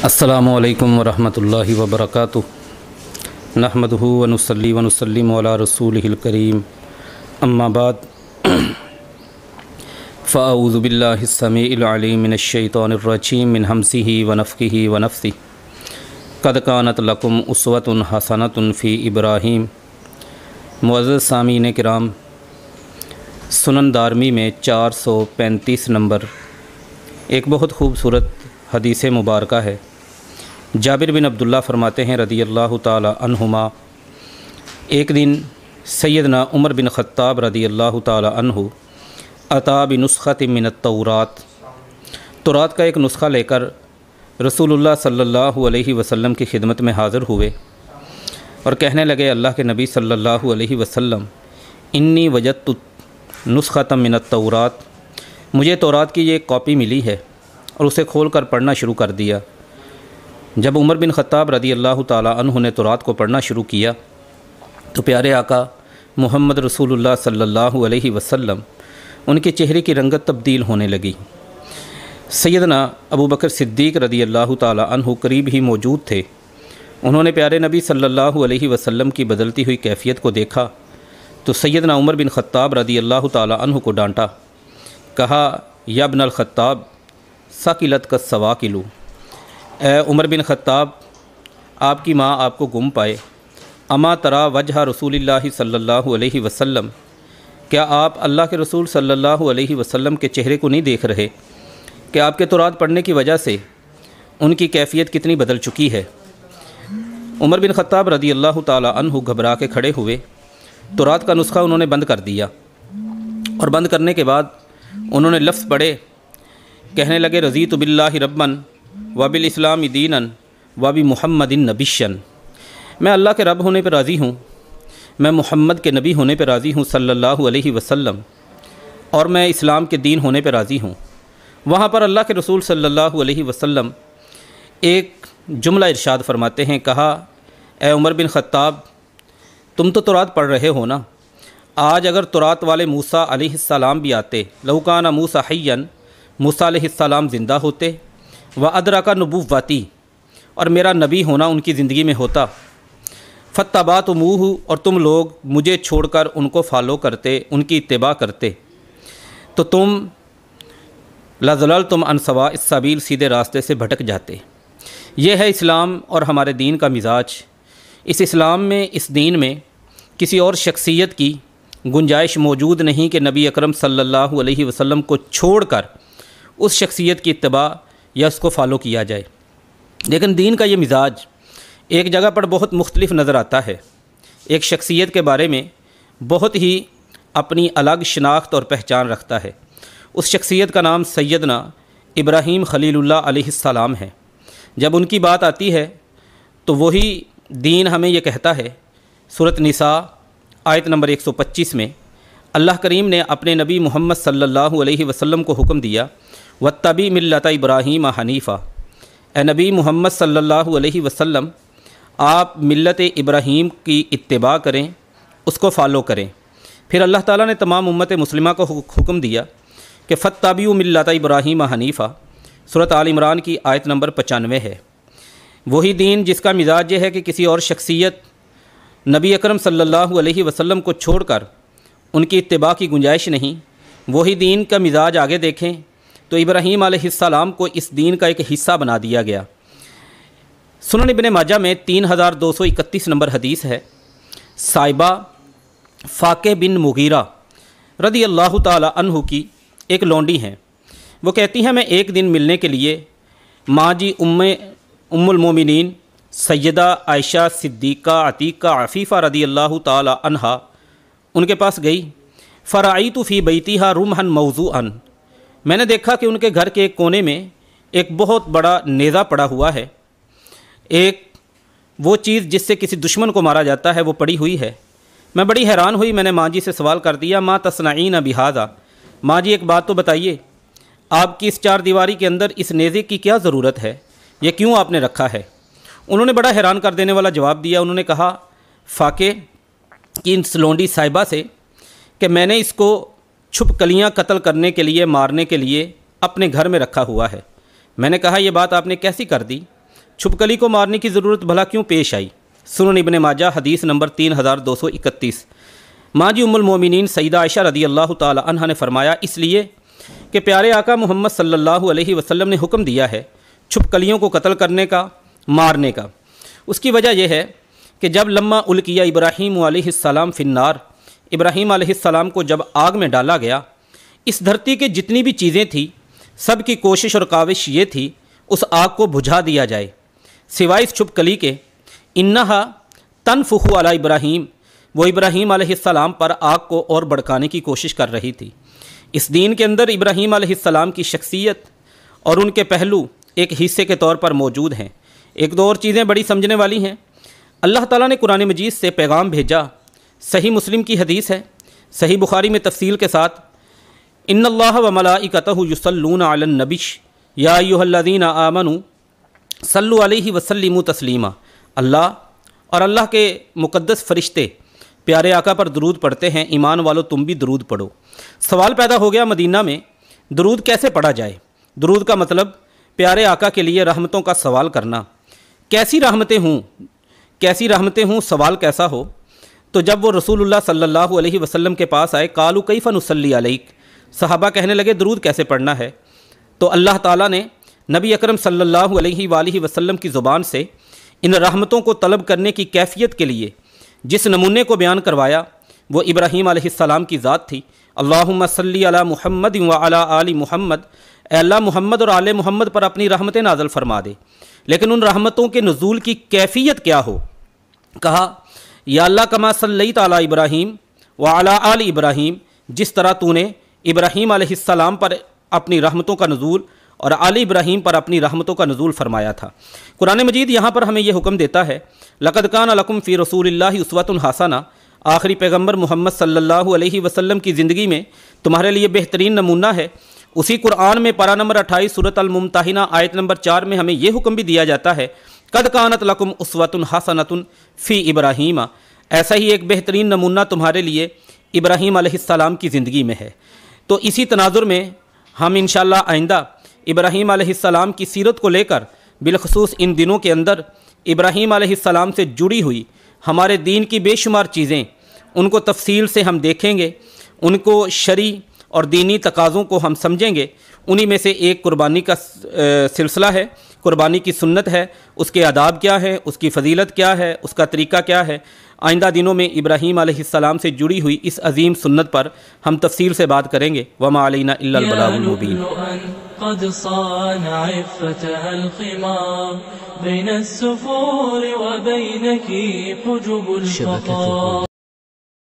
السلام علیکم ورحمۃ اللہ وبرکاتہ۔ نحمدہ ونصلی ونسلم علی رسولہ الکریم، اما بعد، فاعوذ باللہ السمیع العلیم من الشیطان الرجیم من ہمزہ ونفخہ ونفثہ۔ قد کانت لکم اسوۃ حسنۃ فی ابراہیم۔ معزز سامعین کرام، سنن دارمی میں 435 نمبر ایک بہت خوبصورت حدیث مبارکہ ہے۔ جابر بن عبداللہ فرماتے ہیں رضی اللہ تعالی عنہما، ایک دن سیدنا عمر بن خطاب رضی اللہ تعالی عنہ عطا بنسخۃ من التورات، تورات کا ایک نسخہ لے کر رسول اللہ صلی اللہ علیہ وسلم کی خدمت میں حاضر ہوئے اور کہنے لگے، اللہ کے نبی صلی اللہ علیہ وسلم، انی وجدت نسخۃ من التورات، مجھے تورات کی یہ ایک کاپی ملی ہے، اور اسے کھول کر پڑھنا شروع کر دیا۔ جب عمر بن خطاب رضی اللہ تعالی عنہ نے تورات کو پڑھنا شروع کیا تو پیارے آقا محمد رسول اللہ صلی اللہ علیہ وسلم، ان کے چہرے کی رنگت تبدیل ہونے لگی۔ سیدنا ابو بکر صدیق رضی اللہ تعالی عنہ قریب ہی موجود تھے۔ انہوں نے پیارے نبی صلی اللہ علیہ وسلم کی بدلتی ہوئی کیفیت کو دیکھا تو سیدنا عمر بن خطاب رضی اللہ تعالی عنہ کو ڈانٹا، کہا، یا ابن الخطاب ثقلت کا سواکلو، اے عمر بن خطاب، آپ کی ماں آپ کو گم پائے۔ اما ترا وجہ رسول اللہ صلی اللہ علیہ وسلم، کیا آپ اللہ کے رسول صلی اللہ علیہ وسلم کے چہرے کو نہیں دیکھ رہے کہ آپ کے تورات پڑھنے کی وجہ سے ان کی کیفیت کتنی بدل چکی ہے؟ عمر بن خطاب رضی اللہ تعالی عنہ گھبرا کے کھڑے ہوئے۔ تورات کا نسخہ انہوں نے بند کر دیا، اور بند کرنے کے بعد انہوں نے لفظ پڑھے، کہنے لگے، رضیت باللہ ربًا وبالاسلام دینا وبمحمد نبیًا، میں اللہ کے رب ہونے پہ راضی ہوں، میں محمد کے نبی ہونے پہ راضی ہوں صلی اللہ علیہ وسلم، اور میں اسلام کے دین ہونے پہ راضی ہوں۔ وہاں پر اللہ کے رسول صلی اللہ علیہ وسلم ایک جملہ ارشاد فرماتے ہیں، کہا، اے عمر بن خطاب، تم تو تورات پڑھ رہے ہو نا، آج اگر تورات والے موسیٰ علیہ السلام بھی آتے، لو کان موسیٰ حیًّا، موسیٰ علیہ السلام زندہ ہوتے، وادرک نبوتی، اور میرا نبی ہونا ان کی زندگی میں ہوتا، فاتبعتموہ، اور تم لوگ مجھے چھوڑ کر ان کو فالو کرتے، ان کی اتباع کرتے، تو تم لضللتم عن سواء السبیل، سیدھے راستے سے بھٹک جاتے۔ یہ ہے اسلام اور ہمارے دین کا مزاج۔ اس اسلام میں، اس دین میں کسی اور شخصیت کی گنجائش موجود نہیں کہ نبی اکرم صلی اللہ علیہ وسلم کو چھوڑ کر اس شخصیت کی اتباع یا اس کو فالو کیا جائے۔ لیکن دین کا یہ مزاج ایک جگہ پر بہت مختلف نظر آتا ہے۔ ایک شخصیت کے بارے میں بہت ہی اپنی الگ شناخت اور پہچان رکھتا ہے۔ اس شخصیت کا نام سیدنا ابراہیم خلیل اللہ علیہ السلام ہے۔ جب ان کی بات آتی ہے تو وہی دین ہمیں یہ کہتا ہے، سورۃ نساء آیت نمبر 125 میں اللہ کریم نے اپنے نبی محمد صلی اللہ علیہ وسلم کو حکم دیا، واتبع ملۃ ابراہیم حنیفا، اے نبی محمد صلی اللہ علیہ وسلم، آپ ملت ابراہیم کی اتباع کریں، اس کو فالو کریں۔ پھر اللہ تعالیٰ نے تمام امت مسلمہ کو حکم دیا کہ فاتبعوا ملۃ ابراہیم حنیفا، سورۃ آل عمران کی آیت نمبر 95 ہے۔ وہی دین جس کا مزاج یہ ہے کہ کسی اور شخصیت نبی اکرم صلی اللہ علیہ وسلم کو چھوڑ کر ان کی اتباع کی گنجائش نہیں، وہی دین کا مزاج آگے دیکھیں تو ابراہیم علیہ السلام کو اس دین کا ایک حصہ بنا دیا گیا۔ سنن ابن ماجہ میں 3231 نمبر حدیث ہے، صاحبہ فائقے بن مغیرہ رضی اللہ تعالی عنہ کی ایک لونڈی ہیں۔ وہ کہتی ہیں، میں ایک دن ملنے کے لیے ماں جی ام المومنین سیدہ عائشہ صدیقہ عتیقہ عفیفہ رضی اللہ تعالی عنہا ان کے پاس گئی، فرأیت فی بیتہا رمحا موضوعا، میں نے دیکھا کہ ان کے گھر کے ایک کونے میں ایک بہت بڑا نیزہ پڑا ہوا ہے، ایک وہ چیز جس سے کسی دشمن کو مارا جاتا ہے وہ پڑی ہوئی ہے۔ میں بڑی حیران ہوئی، میں نے ماں جی سے سوال کر دیا، ما تصنعین بہذا، ماں جی ایک بات تو بتائیے، آپ کی اس چار دیواری کے اندر اس نیزے کی کیا ضرورت ہے، یہ کیوں آپ نے رکھا ہے؟ انہوں نے بڑا حیران کر دینے والا جواب دیا، انہوں نے کہا فائقے کی ان لونڈی صاحبہ سے کہ میں نے اس کو چھپ کلیاں قتل کرنے کے لیے، مارنے کے لیے اپنے گھر میں رکھا ہوا ہے، میں نے کہا یہ بات آپ نے کیسی کر دی؟ چھپکلی کو مارنے کی ضرورت بھلا کیوں پیش آئی؟ سنن ابن ماجہ حدیث نمبر 3231۔ ماں جی ام المومنین سیدہ عائشہ رضی اللہ تعالی عنہ نے فرمایا اس لیے کہ پیارے آقا محمد صلی اللہ علیہ وسلم نے حکم دیا ہے چھپکلیوں کو قتل کرنے کا، مارنے کا۔ اس کی وجہ یہ ہے کہ جب لما القیا ابراہیم علیہ السلام فی النار، ابراہیم علیہ السلام کو جب آگ میں ڈالا گیا، اس دھرتی کے جتنی بھی چیزیں تھیں سب کی کوشش اور کاوش یہ تھی اس آگ کو بجھا دیا جائے، سوائے اس چھپکلی کے انہا تنفخ علی ابراہیم، وہ ابراہیم علیہ السلام پر آگ کو اور بھڑکانے کی کوشش کر رہی تھی۔ اس دین کے اندر ابراہیم علیہ السلام کی شخصیت اور ان کے پہلو ایک حصے کے طور پر موجود ہیں۔ ایک دو اور چیزیں بڑی سمجھنے والی ہیں۔ اللہ تعالیٰ نے قرآن مجید سے پیغام بھیجا، صحیح مسلم کی حدیث ہے، صحیح بخاری میں تفصیل کے ساتھ، ان اللہ و ملائکتہ یصلون علی النبی یا ایھا الذین آمنوا صلوا علیہ وسلموا تسلیما۔ اللہ اور اللہ کے مقدس فرشتے پیارے آقا پر درود پڑھتے ہیں، ایمان والو تم بھی درود پڑھو۔ سوال پیدا ہو گیا مدینہ میں درود کیسے پڑھا جائے؟ درود کا مطلب پیارے آقا کے لیے رحمتوں کا سوال کرنا۔ کیسی رحمتیں ہوں، سوال کیسا ہو؟ تو جب وہ رسول اللہ صلی اللہ علیہ وسلم کے پاس آئے، قالوا کیف نصلی علیک، صحابہ کہنے لگے درود کیسے پڑھنا ہے؟ تو اللہ تعالیٰ نے نبی اکرم صلی اللہ علیہ وآلہ وسلم کی زبان سے ان رحمتوں کو طلب کرنے کی کیفیت کے لیے جس نمونے کو بیان کروایا وہ ابراہیم علیہ السلام کی ذات تھی۔ اللہم صلی علی محمد وعلی آل محمد، اے اللہ محمد اور آل محمد پر اپنی رحمتیں نازل فرما دے۔ لیکن ان رحمتوں کے نزول کی کیفیت کیا ہو؟ کہا یا اللہ کما صلیت علی ابراہیم وعلی آل ابراہیم، جس طرح تو نے ابراہیم علیہ السلام پر اپنی رحمتوں کا نزول اور آل ابراہیم پر اپنی رحمتوں کا نزول فرمایا تھا۔ قرآن مجید یہاں پر ہمیں یہ حکم دیتا ہے لقد کان لکم فی رسول اللہ اسوۃ حسنہ، آخری پیغمبر محمد صلی اللہ علیہ وسلم کی زندگی میں تمہارے لیے بہترین نمونہ ہے۔ اسی قرآن میں پارہ نمبر 28 سورۃ الممتحنہ آیت نمبر 4 میں ہمیں یہ حکم بھی دیا جاتا ہے قد کانت لکم اسوۃ حسنۃ فی ابراہیم، ایسا ہی ایک بہترین نمونہ تمہارے لیے ابراہیم علیہ السلام کی زندگی میں ہے۔ تو اسی تناظر میں ہم انشاءاللہ آئندہ ابراہیم علیہ السلام کی سیرت کو لے کر بالخصوص ان دنوں کے اندر ابراہیم علیہ السلام سے جڑی ہوئی ہمارے دین کی بے شمار چیزیں ان کو تفصیل سے ہم دیکھیں گے، ان کو شرعی اور دینی تقاضوں کو ہم سمجھیں گے۔ انہی میں سے ایک قربانی کا سلسلہ ہے، قربانی کی سنت ہے، اس کے آداب کیا ہے، اس کی فضیلت کیا ہے، اس کا طریقہ کیا ہے۔ آئندہ دنوں میں ابراہیم علیہ السلام سے جڑی ہوئی اس عظیم سنت پر ہم تفصیل سے بات کریں گے۔ وما علینا الا البلاغ المبین۔ قد صان عفتها الخمار بين السفور وبينك حجب الفقار